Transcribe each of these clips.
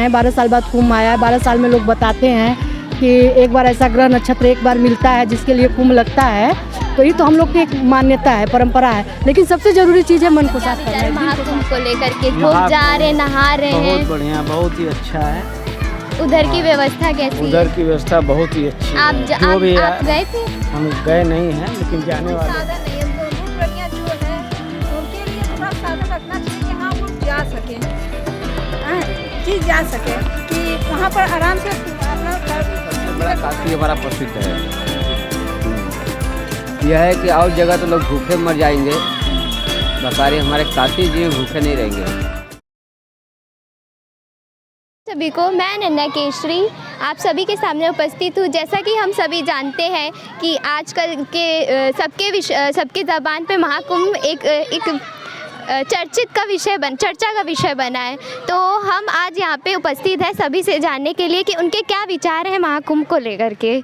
हैं, 12 साल बाद कुंभ आया है। 12 साल में लोग बताते हैं कि एक बार ऐसा ग्रह नक्षत्र एक बार मिलता है जिसके लिए कुंभ लगता है। तो ये तो हम लोग की एक मान्यता है, परंपरा है। लेकिन सबसे जरूरी चीज़ है मन को साफ करना है। महाकुंभ को लेकर के लोग जा रहे, नहा रहे हैं, बहुत बढ़िया, बहुत ही अच्छा है। उधर की व्यवस्था कैसी उधर है? की व्यवस्था बहुत ही अच्छी है। आप गए थे? हम गए नहीं हैं, लेकिन जाने वाले। साधन नहीं है, दूर बढ़िया जो है उनके लिए थोड़ा साधन रखना चाहिए कि हाँ वो जा सके, जी जा सके, कि वहाँ पर आराम से अपना सबसे बड़ा काशी हमारा प्रसिद्ध है। यह है कि और जगह तो लोग भूखे मर जाएंगे, बसारे हमारे काशी जी भूखे नहीं रहेंगे। सभी को मैं नन्ना केशरी आप सभी के सामने उपस्थित हूँ। जैसा कि हम सभी जानते हैं कि आजकल के सबके ज़बान पे महाकुंभ एक चर्चा का विषय बना है। तो हम आज यहाँ पे उपस्थित हैं सभी से जानने के लिए कि उनके क्या विचार हैं महाकुंभ को लेकर के।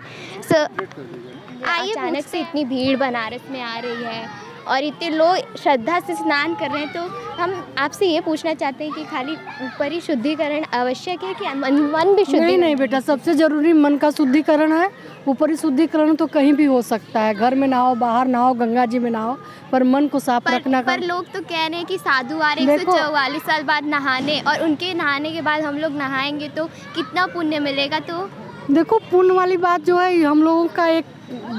आइए, अचानक से इतनी भीड़ बनारस में आ रही है और इतने लोग श्रद्धा से स्नान कर रहे हैं, तो हम आपसे ये पूछना चाहते हैं कि खाली ऊपरी शुद्धिकरण आवश्यक है कि मन भी शुद्धि? नहीं बेटा, सबसे जरूरी मन का शुद्धिकरण है। ऊपरी शुद्धिकरण तो कहीं भी हो सकता है, घर में नहाओ, बाहर नहाओ, गंगा जी में नहाओ, पर मन को साफ रखना। पर लोग तो कह रहे हैं कि साधु आ रहे 144 साल बाद नहाने, और उनके नहाने के बाद हम लोग नहाएंगे तो कितना पुण्य मिलेगा। तो देखो, पुण्य वाली बात जो है हम लोगों का एक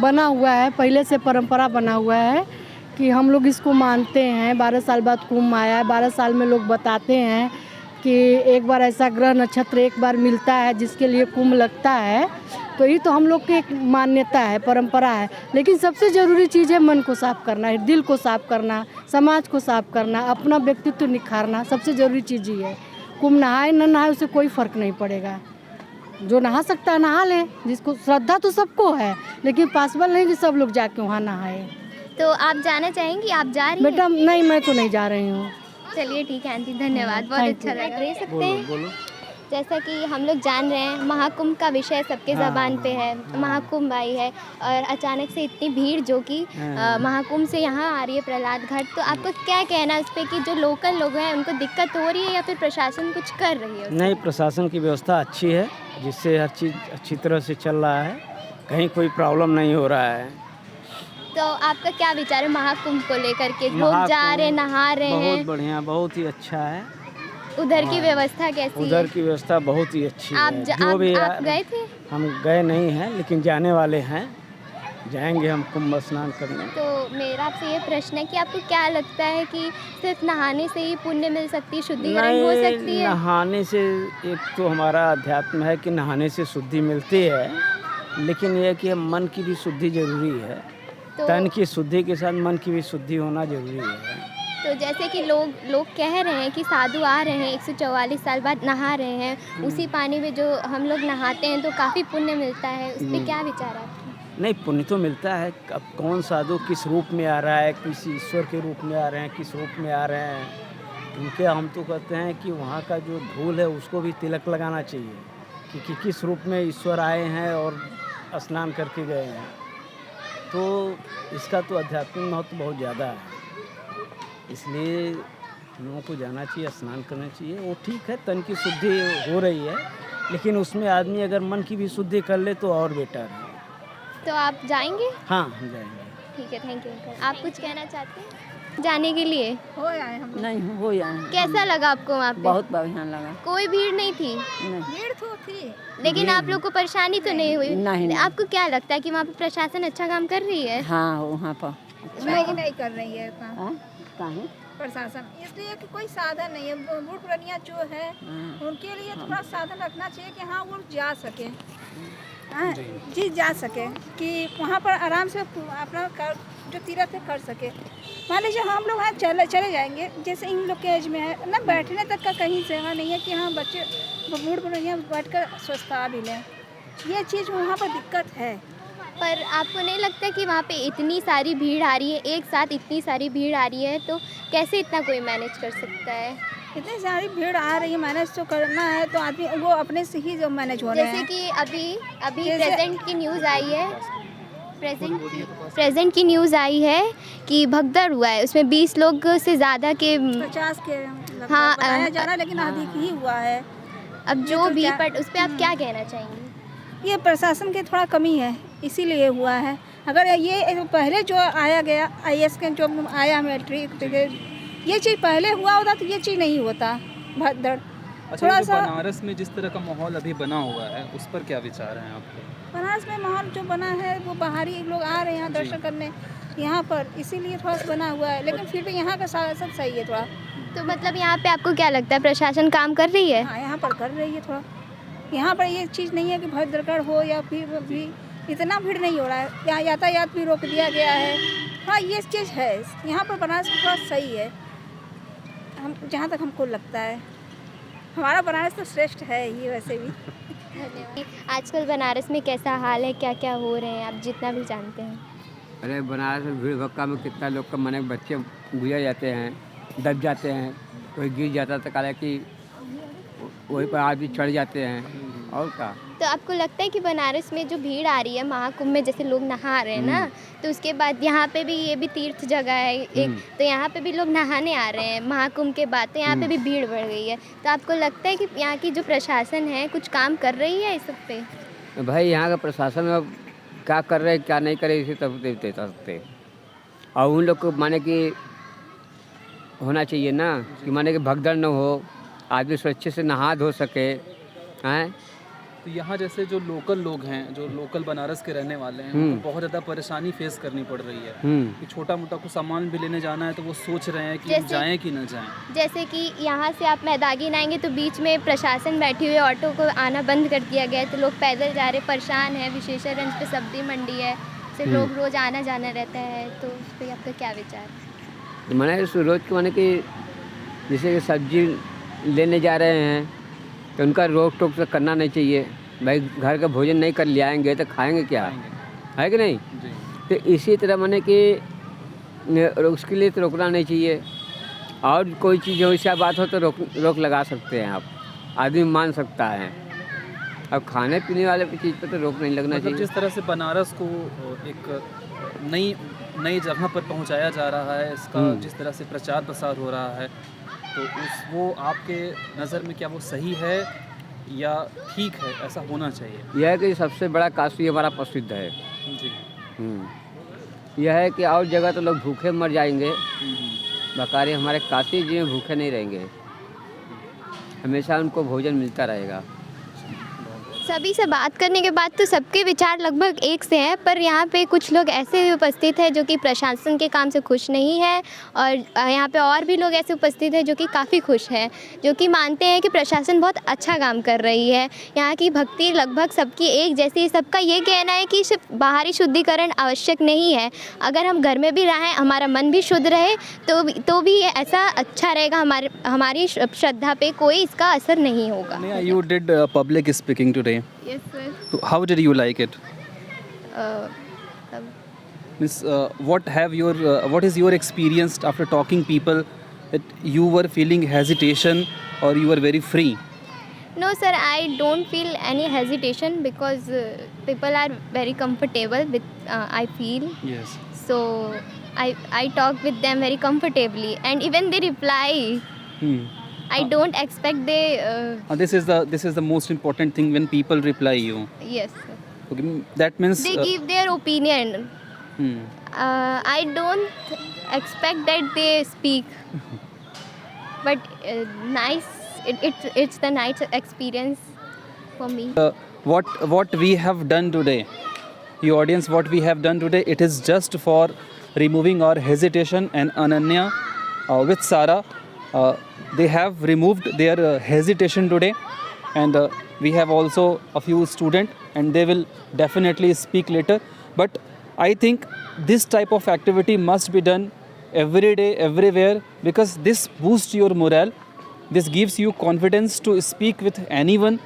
बना हुआ है, पहले से परंपरा बना हुआ है कि हम लोग इसको मानते हैं। 12 साल बाद कुंभ आया है। 12 साल में लोग बताते हैं कि एक बार ऐसा ग्रह नक्षत्र एक बार मिलता है जिसके लिए कुंभ लगता है। तो ये तो हम लोग की एक मान्यता है, परंपरा है। लेकिन सबसे ज़रूरी चीज़ है मन को साफ करना है, दिल को साफ करना, समाज को साफ करना, अपना व्यक्तित्व निखारना। सबसे ज़रूरी चीज़ ही है। कुंभ नहाए न नहाए उससे कोई फ़र्क नहीं पड़ेगा। जो नहा सकता है नहा ले, जिसको श्रद्धा तो सबको है, लेकिन पॉसिबल नहीं कि सब लोग जाके वहाँ नहाए। तो आप जाना चाहेंगी? आप जा रही हैं? बेटा नहीं, मैं तो नहीं जा रही हूँ। चलिए ठीक है आंटी, धन्यवाद, बहुत अच्छा लगा। रह सकते हैं? जैसा कि हम लोग जान रहे हैं महाकुंभ का विषय सबके ज़बान पे है। महाकुंभ आई है और अचानक से इतनी भीड़ जो कि महाकुंभ से यहाँ आ रही है प्रहलाद घाट, तो आपको क्या कहना है उस पर कि जो लोकल लोग हैं उनको दिक्कत हो रही है या फिर प्रशासन कुछ कर रही है? नहीं, प्रशासन की व्यवस्था अच्छी है, जिससे हर चीज़ अच्छी तरह से चल रहा है, कहीं कोई प्रॉब्लम नहीं हो रहा है। तो आपका क्या विचार है महाकुंभ को लेकर के? लोग जा रहे, नहा रहे हैं, बहुत बढ़िया, बहुत ही अच्छा है। उधर की व्यवस्था कैसी है? उधर की व्यवस्था बहुत ही अच्छी है। आप गए थे? हम गए नहीं हैं, लेकिन जाने वाले हैं, जाएंगे हम कुंभ स्नान करने। तो मेरा आपसे ये प्रश्न है कि आपको क्या लगता है कि सिर्फ नहाने से ही पुण्य मिल सकती है, शुद्धिकरण हो सकती है? नहाने से एक तो हमारा अध्यात्म है कि नहाने से शुद्धि मिलती है, लेकिन यह कि मन की भी शुद्धि जरूरी है। तन की शुद्धि के साथ मन की भी शुद्धि होना जरूरी है। तो जैसे कि लोग कह रहे हैं कि साधु आ रहे हैं 144 साल बाद नहा रहे हैं, उसी पानी में जो हम लोग नहाते हैं तो काफ़ी पुण्य मिलता है, उस पर क्या विचार है आपके? नहीं, पुण्य तो मिलता है। अब कौन साधु किस रूप में आ रहा है, किसी ईश्वर के रूप में आ रहे हैं, किस रूप में आ रहे हैं, क्योंकि हम तो कहते हैं कि वहाँ का जो धूल है उसको भी तिलक लगाना चाहिए कि किस रूप में ईश्वर आए हैं और स्नान करके गए हैं। तो इसका तो आध्यात्मिक महत्व बहुत ज़्यादा है, इसलिए हम लोगों को जाना चाहिए, स्नान करना चाहिए। वो ठीक है, तन की शुद्धि हो रही है, लेकिन उसमें आदमी अगर मन की भी शुद्धि कर ले तो और बेटर है। तो आप जाएंगे? हाँ, हम जाएंगे। ठीक है, थैंक यू। आप कुछ कहना चाहते हैं जाने के लिए? हो आए हम। नहीं हो आए। कैसा लगा आपको वहाँ पे? बहुत बढ़िया लगा। कोई भीड़ नहीं थी? नहीं, भीड़ तो थी, लेकिन आप लोग को परेशानी तो नहीं हुई? नहीं। आपको क्या लगता है कि वहाँ पे प्रशासन अच्छा काम कर रही है? हाँ, वहाँ पर नहीं कर रही है कहाँ प्रशासन, इसलिए कि कोई साधन नहीं है। बूढ़ पुरानिया जो है उनके लिए थोड़ा साधन रखना चाहिए कि हाँ वो जा सके, जी जा सके, कि वहाँ पर आराम से अपना जो तीर्थ कर सके। मान लीजिए हम लोग यहाँ चले जाएंगे, जैसे इन लोग के एज में है ना, बैठने तक का कहीं जगह नहीं है कि हाँ बच्चे बूढ़ पुरानिया बैठ कर स्वस्था भी लें। ये चीज़ वहाँ पर दिक्कत है। पर आपको नहीं लगता कि वहाँ पे इतनी सारी भीड़ आ रही है, एक साथ इतनी सारी भीड़ आ रही है, तो कैसे इतना कोई मैनेज कर सकता है? इतनी सारी भीड़ आ रही है, मैनेज तो करना है तो आदमी वो अपने से ही जो मैनेज हो रहे हैं। जैसे कि अभी प्रेजेंट की न्यूज़ आई है, प्रेजेंट की न्यूज़ आई है कि भगदड़ हुआ है, उसमें 20 लोग से ज़्यादा के 50 के हाँ, बताया जा रहा है, लेकिन अधिक ही हुआ है। अब जो तो भी क्या- पर उस पर आप क्या कहना चाहेंगे? ये प्रशासन की थोड़ा कमी है, इसीलिए हुआ है। अगर ये पहले जो आया गया IAS के जो आया मिलिट्री, ये चीज़ पहले हुआ होता तो ये चीज़ नहीं होता भगदड़। अच्छा, थोड़ा ये जो सा बनारस में जिस तरह का माहौल अभी बना हुआ है उस पर क्या विचार हैं आपके? बनारस में माहौल जो बना है वो बाहरी लोग आ रहे हैं यहाँ दर्शन करने यहाँ पर, इसीलिए थोड़ा सा बना हुआ है। लेकिन फिर भी यहाँ का सब सही है थोड़ा। तो मतलब यहाँ पे आपको क्या लगता है प्रशासन काम कर रही है? हाँ, यहाँ पर कर रही है थोड़ा। यहाँ पर ये चीज़ नहीं है कि भगदड़ हो या फिर भी इतना भीड़ नहीं हो रहा है। यहाँ यातायात भी रोक दिया गया है। हाँ, ये चीज़ है यहाँ पर बनारस में थोड़ा सही है, हम जहाँ तक हमको लगता है। हमारा बनारस तो श्रेष्ठ है ही वैसे भी। आजकल बनारस में कैसा हाल है, क्या क्या हो रहे हैं, आप जितना भी जानते हैं? अरे बनारस में भीड़ भक्का में कितना लोग का मने बच्चे गुजर जाते हैं, दब जाते हैं, कोई गिर जाता तो काला कि वहीं पर आदमी चढ़ जाते हैं। और क्या तो आपको लगता है कि बनारस में जो भीड़ आ रही है महाकुंभ में, जैसे लोग नहा रहे हैं ना, तो उसके बाद यहाँ पे भी ये भी तीर्थ जगह है एक, तो यहाँ पे भी लोग नहाने आ रहे हैं महाकुंभ के बाद, तो यहाँ पे भी भीड़ बढ़ गई है। तो आपको लगता है कि यहाँ की जो प्रशासन है कुछ काम कर रही है इस सब पे? भाई यहाँ का प्रशासन अब क्या कर रहे हैं क्या नहीं करे इसे तब देते सकते। और उन लोग को माने कि होना चाहिए ना कि माने कि भगदड़ न हो, आदमी सुरक्षित से नहा धो सके हैं। तो यहाँ जैसे जो लोकल लोग हैं, जो लोकल बनारस के रहने वाले हैं, उनको बहुत ज़्यादा परेशानी फेस करनी पड़ रही है कि छोटा मोटा कुछ सामान भी लेने जाना है तो वो सोच रहे हैं कि हम जाएं कि न जाएं। जैसे कि यहाँ से आप मैदागिन आएंगे तो बीच में प्रशासन बैठी हुई है, ऑटो को आना बंद कर दिया गया है, तो लोग पैदल जा रहे परेशान है। विशेषरगंज पे सब्जी मंडी है, से लोग रोज आना जाना रहता है, तो उस पर आपका क्या विचार है? मैंने रोज़ के माने कि जैसे कि सब्जी लेने जा रहे हैं तो उनका रोक टोक तो करना नहीं चाहिए। भाई घर का भोजन नहीं कर ले आएंगे तो खाएंगे क्या, है कि नहीं? जी। तो इसी तरह माने कि उसके लिए तो रोकना नहीं चाहिए। और कोई चीज़ हो ऐसा बात हो तो रोक लगा सकते हैं आप, आदमी मान सकता है। अब खाने पीने वाले चीज़ पर तो रोक नहीं लगना मतलब चाहिए। जिस तरह से बनारस को एक नई जगह पर पहुंचाया जा रहा है, इसका जिस तरह से प्रचार प्रसार हो रहा है, तो वो आपके नज़र में क्या वो सही है या ठीक है, ऐसा होना चाहिए? यह है कि सबसे बड़ा काशी हमारा प्रसिद्ध है। जी। यह है कि और जगह तो लोग भूखे मर जाएंगे, बकारी हमारे काशी जी में भूखे नहीं रहेंगे, हमेशा उनको भोजन मिलता रहेगा। सभी से बात करने के बाद तो सबके विचार लगभग एक से हैं, पर यहाँ पे कुछ लोग ऐसे भी उपस्थित हैं जो कि प्रशासन के काम से खुश नहीं है, और यहाँ पे और भी लोग ऐसे उपस्थित हैं जो कि काफ़ी खुश हैं, जो कि मानते हैं कि प्रशासन बहुत अच्छा काम कर रही है। यहाँ की भक्ति लगभग सबकी एक जैसी, सबका ये कहना है कि सिर्फ बाहरी शुद्धिकरण आवश्यक नहीं है, अगर हम घर में भी रहें, हमारा मन भी शुद्ध रहे तो भी ऐसा अच्छा रहेगा, हमारी श्रद्धा पे कोई इसका असर नहीं होगा। You did public speaking today. Yes, sir. So how did you like it? Miss, what is your experience after talking people that you were feeling hesitation or you were very free? No sir, I don't feel any hesitation because people are very comfortable with I feel. Yes. So I talk with them very comfortably, and even they reply. I don't expect they. This is the most important thing when people reply you. Yes, sir. Okay, that means They give their opinion. I don't expect that they speak, but nice. It's the nice experience for me. What we have done today, the audience, what we have done today, it is just for removing our hesitation. And Ananya with Sara, they have removed their hesitation today, and we have also a few students, and they will definitely speak later. But I think this type of activity must be done every day, everywhere, because this boosts your morale. This gives you confidence to speak with anyone.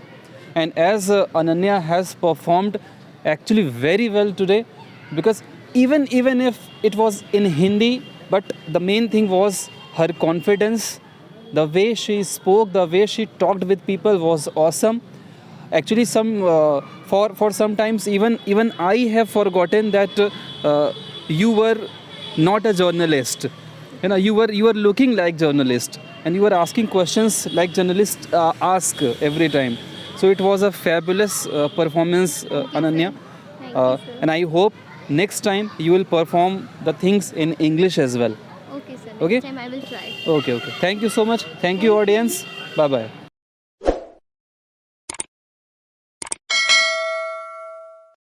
And as Ananya has performed actually very well today, because even if it was in Hindi, but the main thing was her confidence. The way she spoke, the way she talked with people was awesome. Actually, for sometimes even I have forgotten that you were not a journalist. You know, you were looking like journalist. and you were asking questions like journalists ask every time. So it was a fabulous performance, Ananya. And I hope next time you will perform the things in English as well. Okay, sir. Okay. Next time I will try. Okay. Thank you so much. Thank you, audience. Bye bye.